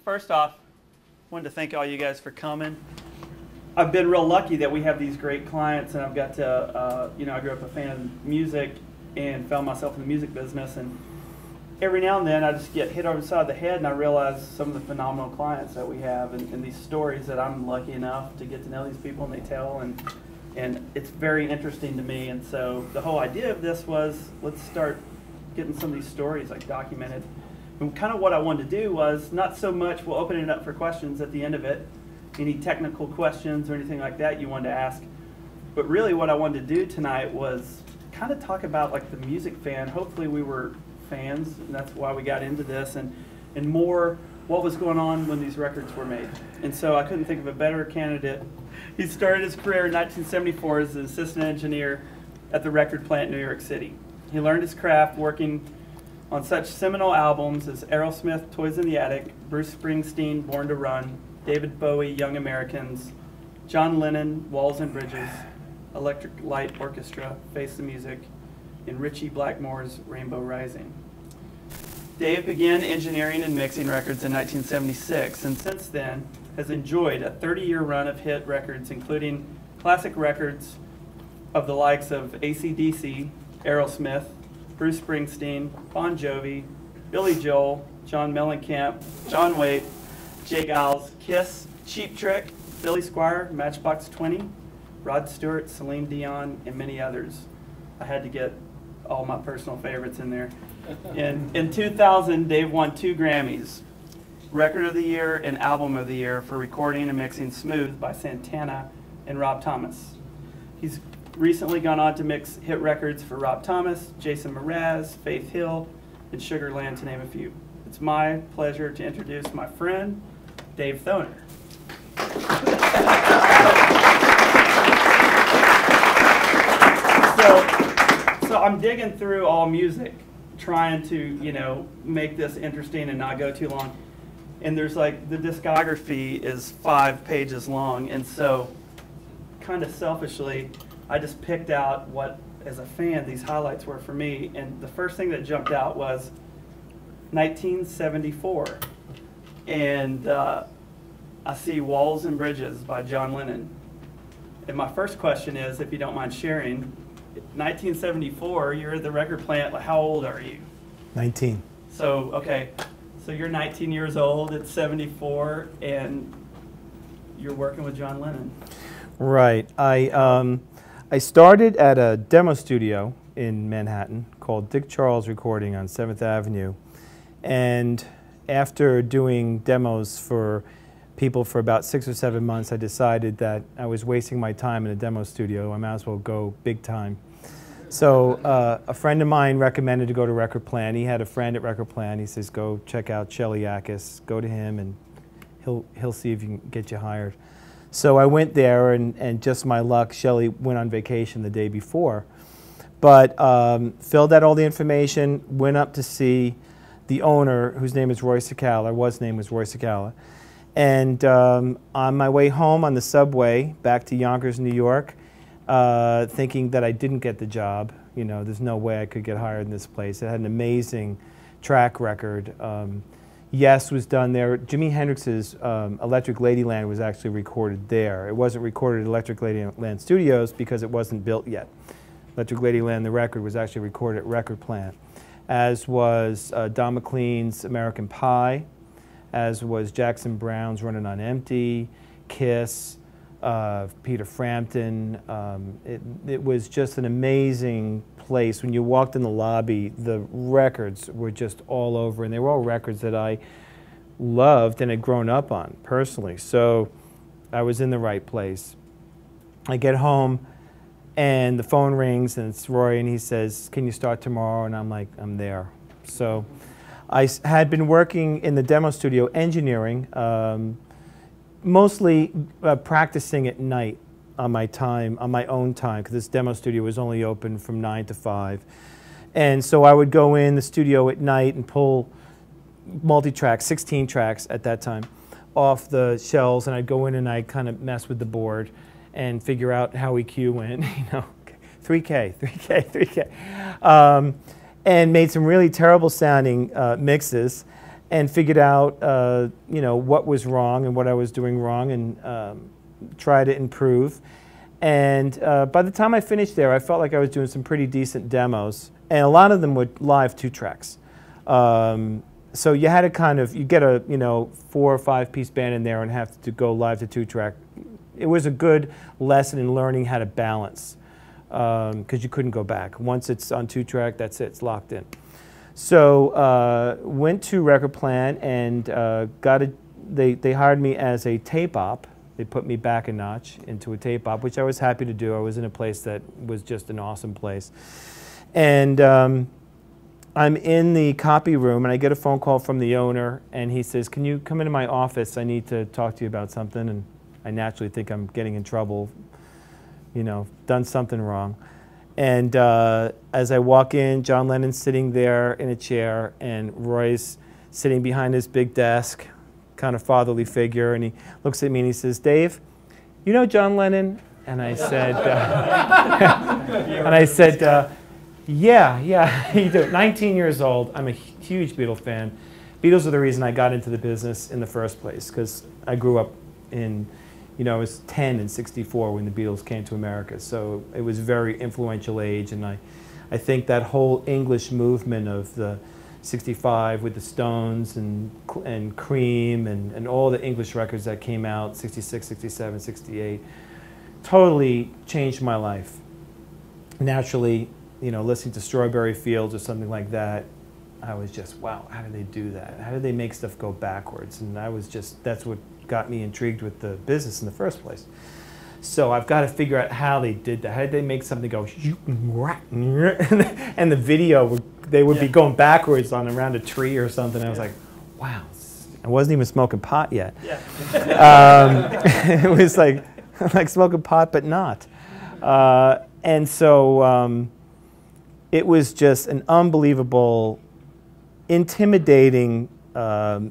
first off, I wanted to thank all you guys for coming. I've been real lucky that we have these great clients, and I've got to, I grew up a fan of music and found myself in the music business, and every now and then I just get hit over the side of the head and I realize some of the phenomenal clients that we have and these stories that I'm lucky enough to get to know these people and they tell, and it's very interesting to me. And so the whole idea of this was, let's start getting some of these stories like documented. And kind of what I wanted to do was not so much, we'll open it up for questions at the end of it, any technical questions or anything like that you wanted to ask. But really what I wanted to do tonight was kind of talk about like the music fan. Hopefully we were fans, and that's why we got into this, and more what was going on when these records were made. And so I couldn't think of a better candidate. He started his career in 1974 as an assistant engineer at the record plant in New York City. He learned his craft working on such seminal albums as Aerosmith, Toys in the Attic, Bruce Springsteen, Born to Run, David Bowie, Young Americans, John Lennon, Walls and Bridges, Electric Light Orchestra, Face the Music, and Ritchie Blackmore's Rainbow Rising. Dave began engineering and mixing records in 1976, and since then has enjoyed a 30-year run of hit records, including classic records of the likes of AC/DC, Aerosmith, Bruce Springsteen, Bon Jovi, Billy Joel, John Mellencamp, John Waite, Jay Giles, Kiss, Cheap Trick, Billy Squier, Matchbox 20, Rod Stewart, Celine Dion, and many others. I had to get all my personal favorites in there. In 2000, Dave won 2 Grammys, Record of the Year and Album of the Year for recording and mixing Smooth by Santana and Rob Thomas. He's recently gone on to mix hit records for Rob Thomas, Jason Mraz, Faith Hill, and Sugarland, to name a few. It's my pleasure to introduce my friend, Dave Thoener. So I'm digging through all music, trying to, make this interesting and not go too long. And there's like, the discography is 5 pages long, and so kind of selfishly, I just picked out what, as a fan, these highlights were for me. And the first thing that jumped out was 1974. And I see Walls and Bridges by John Lennon. And my first question is, if you don't mind sharing, 1974, you're at the record plant, how old are you? 19. So, okay, so you're 19 years old, it's 74, and you're working with John Lennon. Right. I started at a demo studio in Manhattan called Dick Charles Recording on 7th Avenue. And after doing demos for people for about 6 or 7 months, I decided that I was wasting my time in a demo studio. I might as well go big time. So a friend of mine recommended to go to Record Plant. He had a friend at Record Plant. He says, go check out Cheliakis. Go to him and he'll see if he can get you hired. So I went there, and just my luck, Shelley went on vacation the day before. But filled out all the information, went up to see the owner, whose name is Roy Cicala, name was Roy Cicala. And on my way home on the subway back to Yonkers, New York, thinking that I didn't get the job, there's no way I could get hired in this place. It had an amazing track record. Yes was done there. Jimi Hendrix's Electric Ladyland was actually recorded there. It wasn't recorded at Electric Ladyland Studios because it wasn't built yet. Electric Ladyland, the record, was actually recorded at Record Plant, as was Don McLean's American Pie, as was Jackson Browne's Running on Empty, Kiss, Peter Frampton. It was just an amazing place. When you walked in the lobby, the records were just all over, and they were all records that I loved and had grown up on personally. So I was in the right place. I get home, and the phone rings, and it's Roy, and he says, "Can you start tomorrow?" And I'm like, "I'm there." So I had been working in the demo studio engineering, mostly practicing at night on my own time, because this demo studio was only open from 9 to 5. And so I would go in the studio at night and pull multi-tracks, 16 tracks at that time, off the shelves, and I'd go in and I'd kind of mess with the board and figure out how EQ went, 3K, 3K, 3K. And made some really terrible sounding mixes. and figured out, you know, what was wrong and what I was doing wrong, and try to improve. And by the time I finished there, I felt like I was doing some pretty decent demos, and a lot of them were live 2-tracks. So you had to kind of, you get a, you know, 4 or 5 piece band in there and have to go live to 2-track. It was a good lesson in learning how to balance, because you couldn't go back. Once it's on 2-track, that's it, it's locked in. So went to Record Plant and they hired me as a tape op. They put me back a notch into a tape op, which I was happy to do. I was in a place that was just an awesome place. And I'm in the copy room, and I get a phone call from the owner, and he says, "Can you come into my office? I need to talk to you about something." And I naturally think I'm getting in trouble, you know, done something wrong. And as I walk in, John Lennon's sitting there in a chair, and Roy's sitting behind his big desk, kind of fatherly figure, and he looks at me and he says, "Dave, you know John Lennon?" And I said, yeah, you do. 19 years old, I'm a huge Beatle fan. Beatles are the reason I got into the business in the first place, because I grew up in, you know, I was 10 in '64 when the Beatles came to America, so it was a very influential age, and I think that whole English movement of the '65 with the Stones and Cream and all the English records that came out, '66, '67, '68, totally changed my life. Naturally, you know, listening to Strawberry Fields or something like that, I was just, wow, how did they do that? How did they make stuff go backwards? And I was just, that's what got me intrigued with the business in the first place. So I've got to figure out how they did that. How did they make something go, and the video, they would be going backwards on around a tree or something. I was like, wow. I wasn't even smoking pot yet. It was like smoking pot, but not. And so it was just an unbelievable, intimidating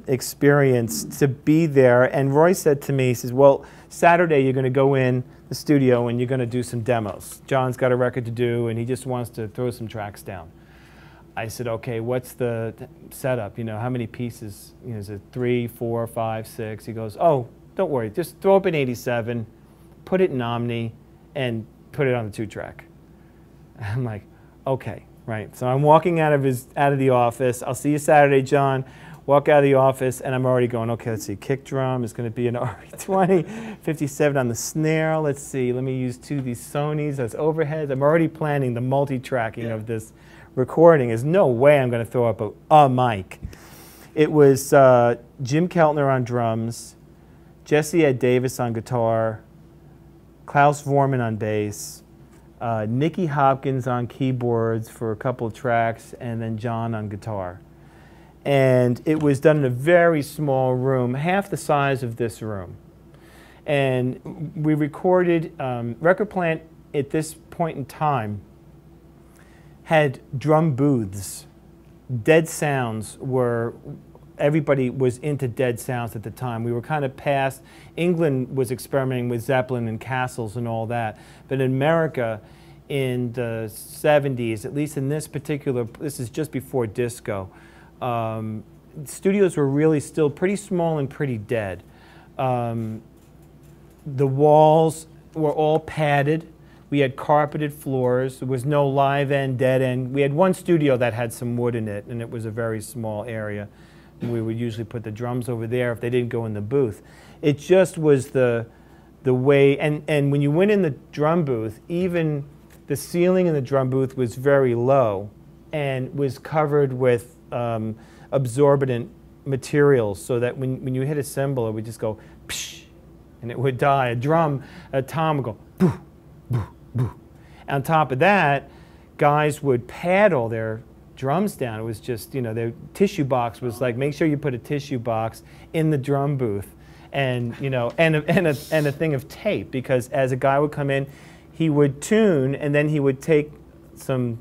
experience to be there. And Roy said to me, he says, "Well, Saturday you're going to go in the studio and you're going to do some demos. John's got a record to do and he just wants to throw some tracks down." I said, "Okay, what's the setup? You know, how many pieces? You know, is it 3, 4, 5, 6? He goes, "Oh, don't worry, just throw up an 87, put it in Omni, and put it on the 2-track." I'm like, okay, right. So I'm walking out of the office. "I'll see you Saturday, John." Walk out of the office, and I'm already going, okay, let's see, kick drum is going to be an RE20, 57 on the snare. Let's see, let me use 2 of these Sonys as overheads. I'm already planning the multi-tracking of this recording. There's no way I'm going to throw up a mic. It was Jim Keltner on drums, Jesse Ed Davis on guitar, Klaus Vormann on bass, Nicky Hopkins on keyboards for a couple of tracks, and then John on guitar. And it was done in a very small room, half the size of this room. And we recorded, Record Plant at this point in time had drum booths. Dead sounds were, everybody was into dead sounds at the time. We were kind of past, England was experimenting with Zeppelin and Castles and all that. But in America, in the 70s, at least in this particular, this is just before disco, studios were really still pretty small and pretty dead. The walls were all padded. We had carpeted floors. There was no live end, dead end. We had one studio that had some wood in it, and it was a very small area. We would usually put the drums over there if they didn't go in the booth. It just was the way, and when you went in the drum booth, even the ceiling in the drum booth was very low and was covered with absorbent materials, so that when you hit a cymbal, it would just go psh, and it would die. A tom would go boo, boo, boo. On top of that, guys would pad all their drums down. It was just, you know, their tissue box was like, make sure you put a tissue box in the drum booth, and you know, and a thing of tape, because as a guy would come in, he would tune, and then he would take some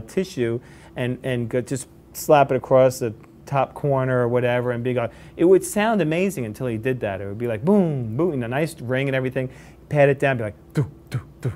tissue and just slap it across the top corner or whatever, and be like, it would sound amazing until he did that. It would be like boom, boom, and a nice ring and everything. Pat it down, be like, doo, doo, doo.